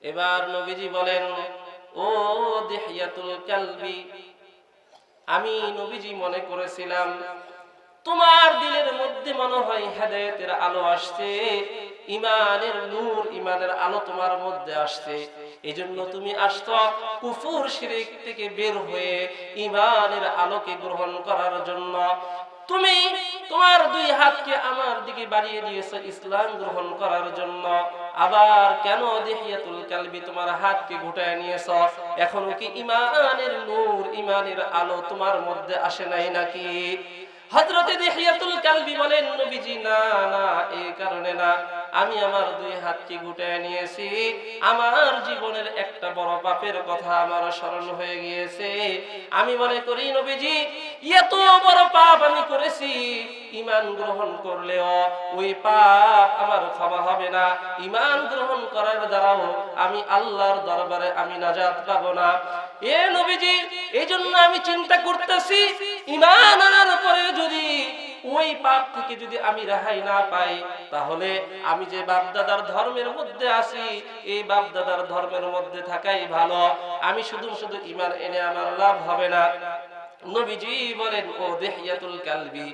এবার নবীজি বলেন, ও দিহিয়াতুল কালবি, আমি নবীজি মনে করেছিলাম তোমার দিলের মধ্যে মনে হয় হেদায়েতের আলো আসছে, ঈমানের নূর, ঈমানের আলো তোমার মধ্যে আসছে। এজন্য তুমি আসছো কুফর শিরক থেকে বের হয়ে ঈমানের আলোকে গ্রহণ করার জন্য। তুমি তোমার দুই হাতকে আমার দিকে বাড়িয়ে দিয়েছো ইসলাম গ্রহণ করার জন্য। আবার কেন দিহিয়াতুল কালবি তোমার হাতকে ঘুটায় নিয়েছো? এখনো কি ঈমানের নূর, ঈমানের আলো তোমার মধ্যে আসে নাই নাকি? হযরতে দিহিয়াতুল কালবি বলেন, নবীজি না না, এই কারণে না, আমি আমার দুই হাতকে গুটায় নিয়েছি, আমার জীবনের একটা বড় পাপের কথা আমার স্মরণ হয়ে গিয়েছে। আমি মনে করি নবীজি এত বড় পাপ আমি করেছি, ঈমান গ্রহণ করলেও ওই পাপ আমার ক্ষমা হবে না, ঈমান গ্রহণ করার দ্বারাও আমি আল্লাহর দরবারে আমি নাজাত পাবো না। এ নবীজি, এই জন্য আমি চিন্তা করতেছি ঈমান আনার পরে যদি ওই পাপ থেকে যদি আমি রেহাই না পাই, তাহলে আমি যে বাপদাদার ধর্মের মধ্যে আছি, এই বাপদাদার ধর্মের মধ্যে থাকাই ভালো। আমি শুধু শুধু ঈমান এনে আমার লাভ হবে না। নবীজি বলেন, ও দিহিয়াতুল কালবি,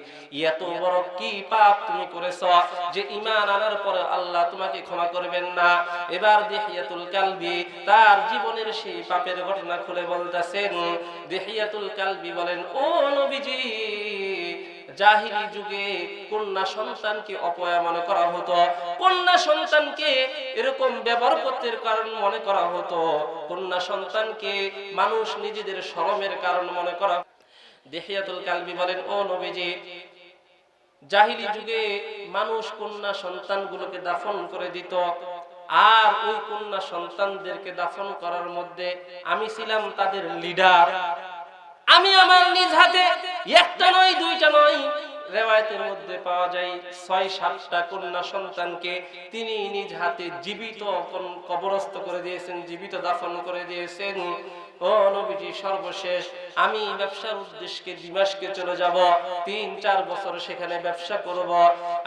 এত বড় কি পাপ তুমি করেছো যে ঈমান আনার পরে আল্লাহ তোমাকে ক্ষমা করবেন না? এবার দিহিয়াতুল কালবি তার জীবনের সেই পাপের ঘটনা খুলে বলতেছেন। দিহিয়াতুল কালবি বলেন, ও নবীজি, জাহিলি যুগে কন্যা সন্তানকে অপয়া মনে করা হতো, কন্যা সন্তানকে এরকম ব্যবহারের কারণ মনে করা হতো, কন্যা সন্তানকে মানুষ নিজেদের শরমের কারণ মনে করা। দিহিয়াতুল কালবি বলেন, ও নবীজি, জাহিলি যুগে মানুষ কন্যা সন্তানগুলোকে দাফন করে দিত, আর ওই কন্যা সন্তানদেরকে দাফন করার মধ্যে আমি ছিলাম তাদের লিডার। আমি আমার নিজ হাতে একটা নয়, দুইটা নয়, রিওয়ায়াতের মধ্যে পাওয়া যায় ৬-৭টা কন্যা সন্তানকে তিনি নিজ হাতে জীবিত কবরস্থ করে দিয়েছেন, জীবিত দাফন করে দিয়েছেন। ও নবীজি, সর্বশেষ আমি ব্যবসার উদ্দেশ্যে দিমাশকে চলে যাব, ৩-৪ বছর সেখানে ব্যবসা করব।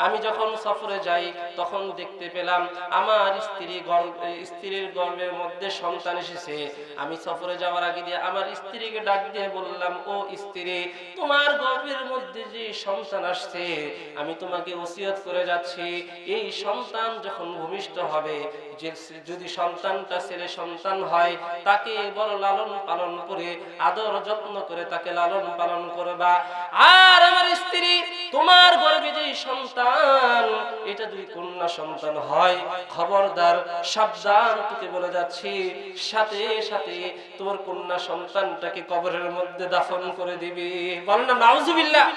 আমি যখন সফরে যাই তখন দেখতে পেলাম আমার স্ত্রীর গর্ভের মধ্যে সন্তান এসেছে। আমি সফরে যাওয়ার আগে দিয়ে আমার স্ত্রীকে ডাক দিয়ে বললাম, ও স্ত্রী, তোমার গর্ভের মধ্যে যে সন্তান আসছে, আমি তোমাকে ওসিয়ত করে যাচ্ছি, এই সন্তান যখন ভূমিষ্ঠ হবে, যে যদি সন্তানটা ছেলে সন্তান হয়, তাকে বড় লালন পালন করে আদর যত্ন করে তাকে লালন পালন করবা। আর আমার স্ত্রী, তোমার গর্ভে যে সন্তান, এটা যদি কন্যা সন্তান হয়, খবরদার, সাবধান, তোকে বলে যাচ্ছি, সাথে সাথে তোমার কন্যা সন্তানটাকে কবরের মধ্যে দাফন করে দিবি। বলেন না নাউজুবিল্লাহ।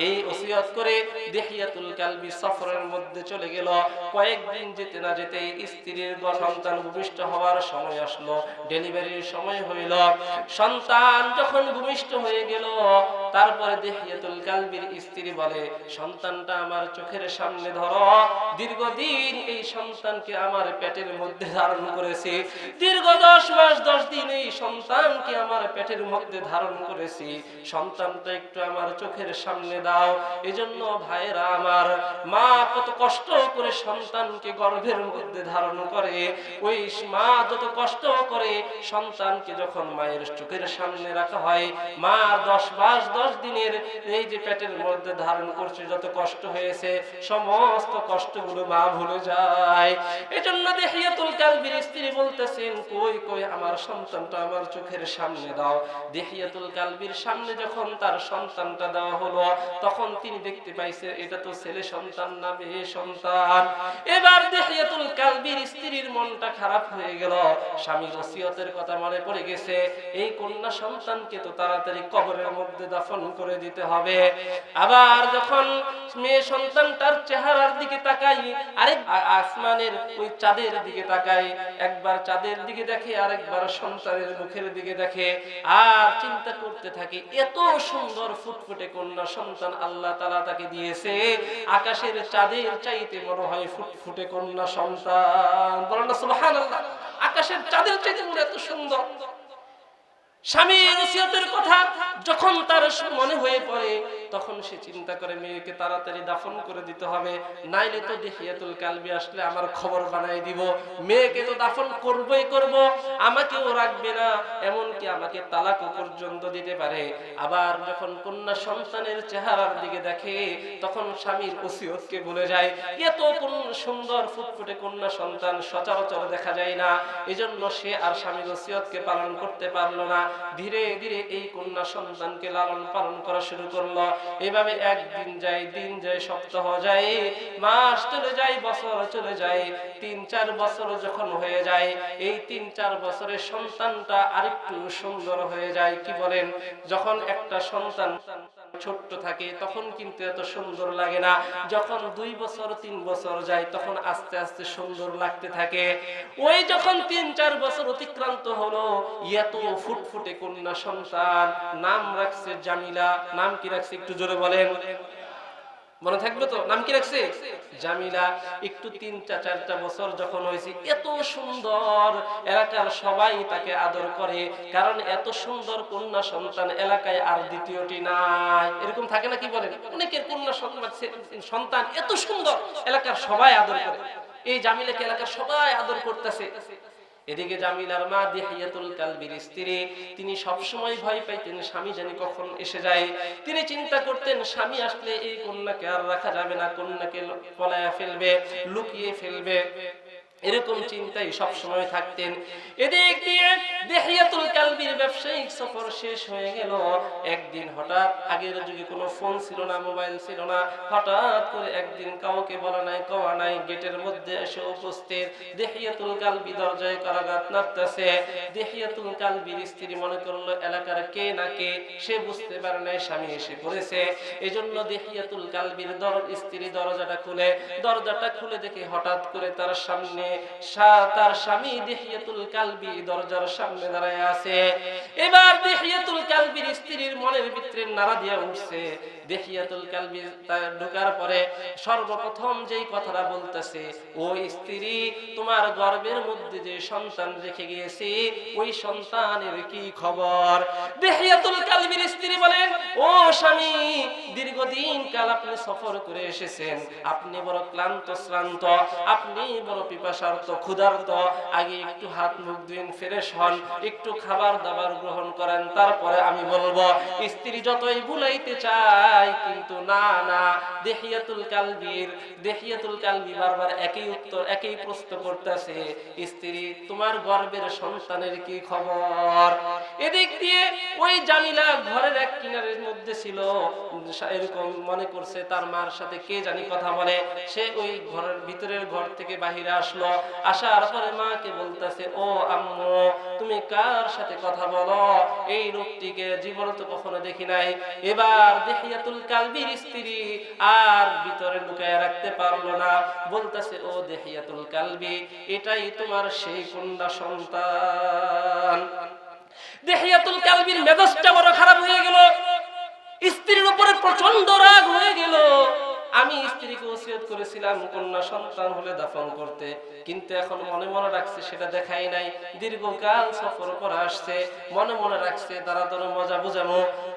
এই ওসিয়ত করে দিহিয়াতুল কালবি সফরের মধ্যে চলে গেল। কয়েকদিন যেতে না যেতে স্ত্রীর সন্তান ভূমিষ্ঠ হওয়ার সময় আসলো, ডেলিভারির সময় হইল। সন্তান যখন ভূমিষ্ঠ হয়ে গেল, তারপরে দিহিয়াতুল কালবির স্ত্রী বলে, সন্তানটা আমার চোখের সামনে ধরো। দীর্ঘদিন এই সন্তানকে আমার পেটের মধ্যে ধারণ করেছি, দীর্ঘ 10 মাস 10 দিন এই সন্তানকে আমার পেটের মধ্যে ধারণ করেছি, সন্তানটা একটু আমার চোখের সামনে দাও। এজন্য ভাইরা আমার, মা কত কষ্ট করে সন্তানকে গর্ভের মধ্যে ধারণ করে, ওই মা যত কষ্ট করে সন্তানকে যখন মায়ের চোখের সামনে রাখা হয়, মা 10 মাস 10 দিনের এই যে পেটের মধ্যে ধারণ করছে, যত কষ্ট হয়েছে সমস্ত কষ্টগুলো মা ভুলে যায়। এজন্য দিহিয়াতুল কালবির স্ত্রী বলতেছেন, কই কই আমার সন্তানটা আমার চোখের সামনে দাও। দিহিয়াতুল কালবির সামনে যখন তার সন্তানটা দেওয়া হলো, তখন তিনি দেখতে পাইছে এটা তো ছেলে সন্তান না, মেয়ে সন্তান। এবার দিহিয়াতুল কালবির স্ত্রীর মনটা খারাপ হয়ে গেল, স্বামীর ওসিয়তের কথা মনে পড়ে গেছে, এই কন্যা সন্তানকে তো তাড়াতাড়ি কবরের মধ্যে দাফন করে দিতে হবে। আবার যখন মেয়ে সন্তানটার চেহারার দিকে তাকাই, আরেক আসমানের ওই চাঁদের দিকে তাকাই, একবার চাঁদের দিকে দেখে, আরেকবার সন্তানের মুখের দিকে দেখে, আর চিন্তা করতে থাকে, এত সুন্দর ফুটফুটে কন্যা সন্তান আল্লাহ তাআলা তাকে দিয়েছে, আকাশের চাঁদের চাইতে মনে হয় ফুটফুটে কন্যা সন্তান। বলেন না সুবহানাল্লাহ। আকাশের চাঁদের চাইতে মনে এত সুন্দর। স্বামীর ওসিয়তের কথা যখন তার মনে হয়ে পড়ে, তখন সে চিন্তা করে মেয়েকে তাড়াতাড়ি দাফন করে দিতে হবে, নাইলে তো দিহিয়াতুল কালবি আসলে আমার খবর বানাই দিব, মেয়েকে তো দাফন করবই করব, আমাকেও রাখবে না, এমনকি আমাকে তালাকও পর্যন্ত দিতে পারে। আবার যখন কন্যা সন্তানের চেহারার দিকে দেখে তখন স্বামীর ওসিয়তকে ভুলে যায়। এত সুন্দর ফুটফুটে কন্যা সন্তান সচরাচর দেখা যায় না, এজন্য সে আর স্বামীর ওসিয়তকে পালন করতে পারলো না। ধীরে ধীরে এই কন্যা সন্তানকে লালন পালন করা শুরু করলো। এভাবে একদিন যায়, দিন যায়, সপ্তাহ যায়, মাস চলে যায়, বছর চলে যায়। 3-4 বছর যখন হয়ে যায়, এই 3-4 বছরের সন্তানটা আরেকটু সুন্দর হয়ে যায়। কি বলেন? যখন একটা সন্তান ছোট্ট থাকে তখন কিন্তু এত সুন্দর লাগে না, যখন 2 বছর 3 বছর যায় তখন আস্তে আস্তে সুন্দর লাগতে থাকে। ওই যখন 3-4 বছর অতিক্রান্ত হলো, এত ফুটফুটে কন্যা সন্তান, নাম রাখছে জামিলা। নাম কি রাখছে একটু জোরে বলেন, মনে থাকবে তো? নাম কি রাখছে? জামিলা। একটু 3-4টা বছর যখন হয়েছে, এত সুন্দর, এলাকার সবাই তাকে আদর করে, কারণ এত সুন্দর কন্যা সন্তান এলাকায় আর দ্বিতীয়টি নাই। এরকম থাকে না? কি বলেন? অনেকের কন্যা সন্তান এত সুন্দর, এলাকার সবাই আদর করে। এই জামিলাকে এলাকার সবাই আদর করতেছে। এদিকে জামিলার মা দিহিয়াতুল কালবির স্ত্রী, তিনি সব সময় ভয় পাইতেন স্বামী জানি কখন এসে যায়। তিনি চিন্তা করতেন স্বামী আসলে এই কন্যাকে আর রাখা যাবে না, কন্যাকে পলায়া ফেলবে, লুকিয়ে ফেলবে, এরকম চিন্তাই সব সময় থাকতেন। এদিক দিয়ে দিহিয়াতুল কালবির ব্যবসায়িক সফর শেষ হয়ে গেল। একদিন হঠাৎ, আগের যুগে কোনো ফোন ছিল না, মোবাইল ছিল না, হঠাৎ করে একদিন কাউকে বলা নাই কওয়া নাই, গেটের মধ্যে এসে উপস্থিত দিহিয়াতুল কালবি, দরজায় করাঘাত নাড়তেছে। দিহিয়াতুল কালবির স্ত্রী মনে করলো এলাকার কে না কে, সে বুঝতে পারে নাই স্বামী এসে পড়েছে। এজন্য দিহিয়াতুল কালবির স্ত্রী দরজাটা খুলে দেখে হঠাৎ করে তার সামনে তার স্বামী দিহিয়াতুল কালবি দরজার সামনে দাঁড়ায় আছে। এবার দিহিয়াতুল কালবির স্ত্রীর মনের ভিতরে নাড়া দিয়ে উঠছে। দিহিয়াতুল কালবি ঢোকার পরে সর্বপ্রথম যেই কথাটা বলতেছে, ওই স্ত্রী, তোমার গর্ভের মধ্যে যে সন্তান রেখে গিয়েছি, ওই সন্তানের কি খবর? দিহিয়াতুল কালবির স্ত্রী বলেন, ও স্বামী, দীর্ঘদিন কাল আপনি সফর করে এসেছেন, আপনি বড় ক্লান্ত শ্রান্ত, আপনি বড় পিপাসার্ত, ক্ষুধার্ত, আগে একটু হাত মুখ ধুইন, ফ্রেশ হন, একটু খাবার দাবার গ্রহণ করেন, তারপরে আমি বলবো। স্ত্রী যতই ভুলাইতে চায়, কিন্তু না না, দিহিয়াতুল কালবি বারবার একই উত্তর, একই প্রশ্ন করতেছে, স্ত্রী, তোমার গর্ভের সন্তানের কি খবর? এদিক দিয়ে ওই জামিলা ঘরের এক কিনারের মধ্যে ছিল, এরকম মনে করছে তার মার সাথে কে জানি কথা বলে। সে ওই ঘরের ভিতরের ঘর থেকে বাহিরে আসলো, আসার পরে মাকে বলতেছে, ও আম্মু, তুমি কার সাথে কথা বলো? এই লোকটিকে জীবনে তো কখনো দেখি নাই। এবার দিহিয়াতুল কালবির স্ত্রী আর ভিতরে লুকায় রাখতে পারলো না, বলতেছে, ও দিহিয়াতুল কালবি, এটাই তোমার সেই কন্যা সন্তান। দিহিয়াতুল কালবির মেজাজটা বড় খারাপ হয়ে গেল, স্ত্রীর উপরে প্রচন্ড রাগ হয়ে গেল। আমি স্ত্রীকে ওসিয়ত করেছিলাম কন্যা সন্তান হলে দাফন করতে, কিন্তু এখন মনে মনে রাখছে সেটা দেখাই নাই। দীর্ঘকাল সফর করে আসছে, মনে মনে রাখছে তারা তোর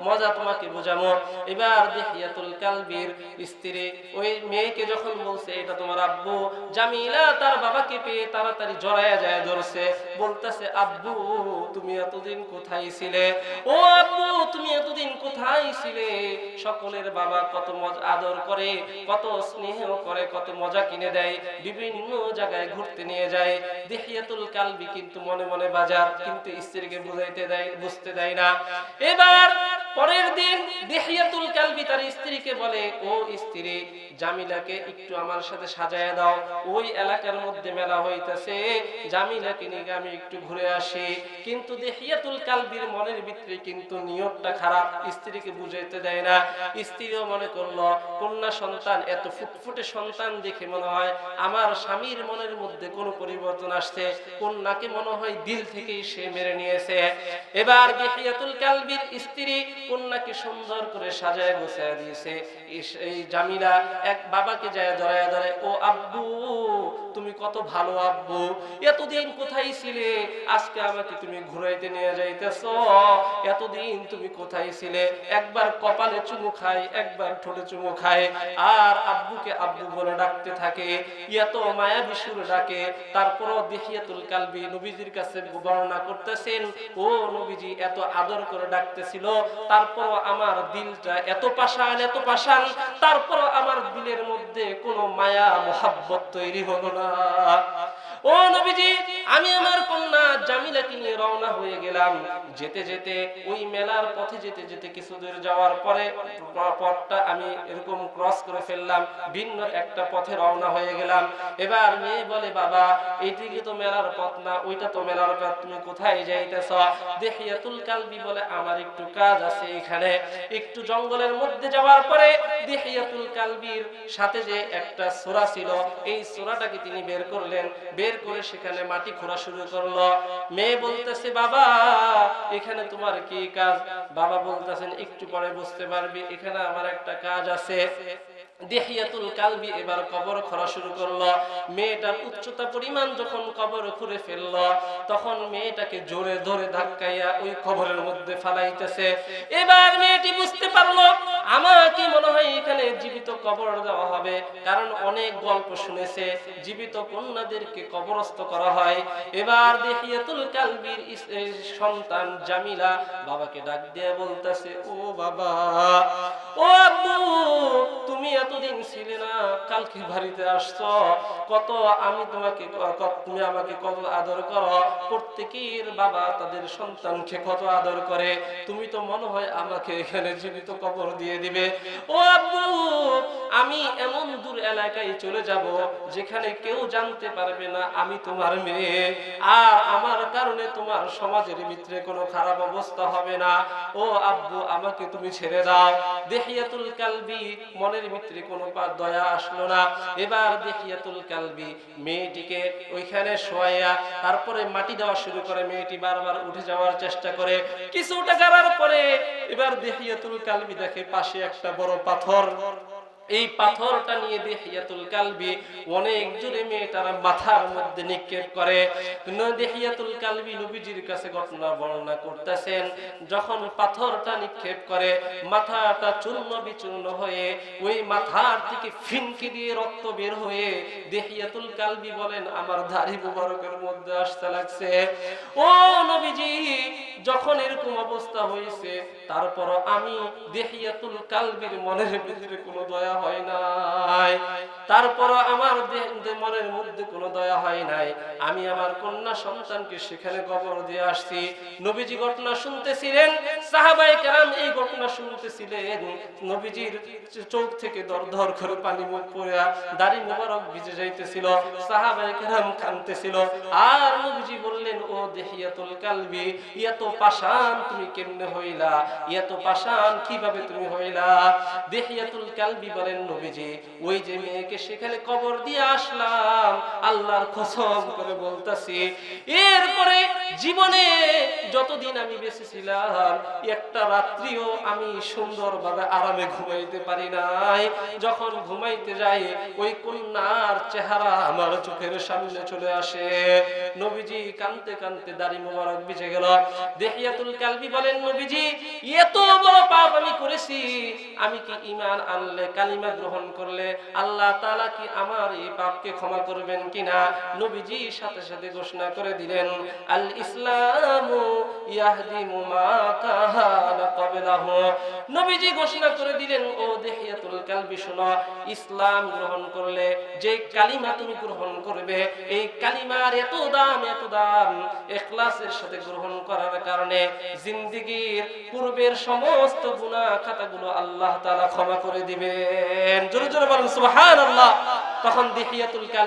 মজা তোমাকে বোঝামো। এবার দিহিয়াতুল কালবির স্ত্রী ওই মেয়েকে যখন বলছে এটা তোমার আব্বু, জামিলা তার বাবাকে পেয়ে তাড়াতাড়ি জড়ায়া যায় ধরছে, বলতেছে, আব্বু, তুমি এতদিন কোথায় ছিলে? ও আব্বু, তুমি এতদিন কোথায় ছিলে? সকলের বাবা কত আদর করে, কত স্নেহ করে, কত মজা কিনে দেয়, বিভিন্ন জায়গায় ঘুরতে নিয়ে যায়। দিহিয়াতুল কালবি কিন্তু মনে মনে বাজার, কিন্তু স্ত্রীকে বুঝতে দেয় না। এবার পরের দিন দিহিয়াতুল কালবি তার স্ত্রীকে বলে, ও স্ত্রী, জামিলাকে একটু আমার সাথে সাজায়া দাও, ওই এলাকার মধ্যে মেলা হইতেছে, জামিলাকে নিয়ে আমি একটু ঘুরে আসি। কিন্তু দিহিয়াতুল কালবির মনের ভিতরে কিন্তু নিয়তটা খারাপ, স্ত্রীকে বুঝাইতে দেয় না। স্ত্রীও মনে করলো কন্যা সন্তান, এত ফুটফুটে সন্তান দেখে মনে হয় আমার স্বামীর মনের মধ্যে কোনো পরিবর্তন আসছে, কন্যাকে মনে হয় দিল থেকেই সে মেরে নিয়েছে। এবার দিহিয়াতুল কালবির স্ত্রী কন্যাকে সুন্দর করে সাজায় গোছায় দিয়েছে। এই জামিলা এক বাবাকে যায় জড়ায় ধরে, ও আব্বু তুমি কত ভালো আব্বু, এতদিন কোথায় ছিলে, আজকে আমাকে তুমি ঘুরাইতে নিয়ে যাইতেছো, এতদিন তুমি কোথায় ছিলে। একবার কপালে চুমু খায়, একবার ঠোঁটে চুমু খায়, আর আব্বুকে আব্বু বলে ডাকতে থাকে, এত মায়াবী সুরে ডাকে। তারপরও দিহিয়াতুল কালবি নবীজির কাছে বর্ণনা করতেছেন, ও নবীজি এত আদর করে ডাকতেছিল, তারপরও আমার দিলটা এত পাষাণ এত পাষাণ, তারপরও আমার দিলের মধ্যে কোনো মায়া মোহাব্বত তৈরি হলো না। ও নবীজি, আমি আমার কন্যা জামিলাকে নিয়ে রওনা হয়ে গেলাম। যেতে যেতে ওই মেলার পথে যেতে যেতে কিছু দূর যাওয়ার পরে পথটা আমি এরকম ক্রস করে ফেললাম, ভিন্ন একটা পথে রওনা হয়ে গেলাম। এবার মেয়ে বলে, বাবা এইদিকে তো মেলার পথ না, ওইটা তো মেলার পথ, তুমি কোথায় যাইতেছ? দিহিয়াতুল কালবি বলে, আমার একটু কাজ আছে এখানে। একটু জঙ্গলের মধ্যে যাওয়ার পরে দিহিয়াতুল কালবির সাথে যে একটা সূরা ছিল, এই সূরাটাকে তিনি বের করলেন, বের করে সেখানে মাটি খোঁড়া শুরু করলো। মেয়ে বলতেছে, বাবা এখানে তোমার কি কাজ? বাবা বলতেছেন, একটু পরে বুঝতে পারবি, এখানে আমার একটা কাজ আছে। দিহিয়াতুল কালবি এবার কবর খোঁড়া শুরু করলো। মেয়েটার উচ্চতা পরিমাণ যখন কবর খুঁড়ে ফেললো, তখন মেয়েটাকে জোরে ধরে ধাক্কাইয়া ওই কবরের মধ্যে ফালাইতেছে। এবার মেয়েটি বুঝতে পারলো, আমাকে মনে হয় এখানে জীবিত কবর দেওয়া হবে, কারণ অনেক গল্প শুনেছে জীবিত কন্যাদেরকে কবরস্থ করা হয়। এবার দিহিয়াতুল কালবির সন্তান জামিলা বাবাকে ডাক দিয়ে বলতেছে, ও বাবা, ও আব্বু তুমি এতদিন ছিলে না, কালকে বাড়িতে আসছো, কত আমি তোমাকে, তুমি আমাকে কত আদর করো, প্রত্যেকের বাবা তাদের সন্তানকে কত আদর করে, তুমি তো মনে হয় আমাকে এখানে জীবিত কবর দিয়ে দিবে। ও আব্বু, আমি এমন দূর এলাকায় চলে যাব যেখানে কেউ জানতে পারবে না আমি তোমার মেয়ে, আর আমার কারণে তোমার সমাজের ভিতরে কোনো খারাপ অবস্থা হবে না। ও আব্বু, আমাকে তুমি ছেড়ে দাও। দিহিয়াতুল কালবি মনের ভিতরে কোনো দয়া আসলো না। এবার দিহিয়াতুল কালবি মেয়েটিকে ওইখানে শোয়াইয়া তারপরে মাটি দেওয়া শুরু করে। মেয়েটি বারবার উঠে যাওয়ার চেষ্টা করে, কিছুটা যাওয়ার পরে এবার দিহিয়াতুল কালবি দেখে পাশে একটা বড় পাথর। এই পাথরটা নিয়ে দিহিয়াতুল কালবি অনেক জোরে মেয়েটার মাথার মধ্যে নিক্ষেপ করে। দিহিয়াতুল কালবি নবীজির কাছে ঘটনা বর্ণনা করতেছেন, যখন পাথরটা নিক্ষেপ করে মাথাটা চূর্ণ বিচূর্ণ হয়ে ওই মাথার থেকে ফিনকি দিয়ে রক্ত বের হয়ে দিহিয়াতুল কালবি বলেন, আমার দাড়ি মুবারকের মধ্যে আসতে লাগছে। ও নবীজি, যখন এরকম অবস্থা হয়েছে, তারপর আমি দিহিয়াতুল কালবির মনের ভিতরে কোনো দয়া হয় নাই, তারপর আমার মনের মধ্যে কোনো দয়া হয় নাই। আমি আমার কন্যা সন্তানকে সেখানে কবর দিয়ে আসছি। নবীজি ঘটনা শুনতেছিলেন, সাহাবায়ে কেরাম এই ঘটনা শুনতেছিলেন। নবীজির চোখ থেকে দরদর করে পানি মুখ পড়ে দাড়ি মোবারক ভিজে যাইতেছিল, সাহাবায়ে কেরাম কাঁদতেছিল। আর নবীজি বললেন, ও দিহিয়াতুল কালবি, এত পাষাণ তুমি কেমনে হইলা, এত পাষাণ কিভাবে তুমি হইলা? দিহিয়াতুল কালবি বলেন, নবীজি ওই যে মেয়েকে সেখানে কবর দিয়ে আসলাম, আল্লাহর কসম করে বলতাছি, এরপরে জীবনে যতদিন আমি বেঁচে ছিলাম একটা রাত্রিও আমি সুন্দরভাবে আরামে ঘুমাইতে পারি নাই। যখন ঘুমাইতে যাই ওই কন্যার চেহারা আমার চোখের সামনে চলে আসে। নবীজি কাঁদতে কাঁদতে দাড়ি মোবারক ভিজে গেল। দিহিয়াতুল কালবি বলেন, নবীজি এত বড় পাপ আমি করেছি, আমি কি ঈমান আনলে, কালিমা গ্রহণ করলে আল্লাহ তাআলা কি আমার এই পাপকে ক্ষমা করবেন কিনা? নবীজি সাথে সাথে ঘোষণা করে দিলেন, আল ইসলামু ইয়াহদিমু মা কানা ক্বাবলাহু। নবীজি ঘোষণা করে দিলেন, ও দিহিয়াতুল কালবি শোনো, ইসলাম গ্রহণ করলে যে কালিমা তুমি গ্রহণ করবে, এই কালিমার এত দাম, এত দাম, ইখলাসের সাথে গ্রহণ করার কারণে জিন্দেগীর পূর্বের সমস্ত গুনাহ খাতাগুলো আল্লাহ তাআলা ক্ষমা করে দিবেন। জোরে জোরে বলুন সুবহানাল্লাহ। তখন দিহিয়াতুল কালবি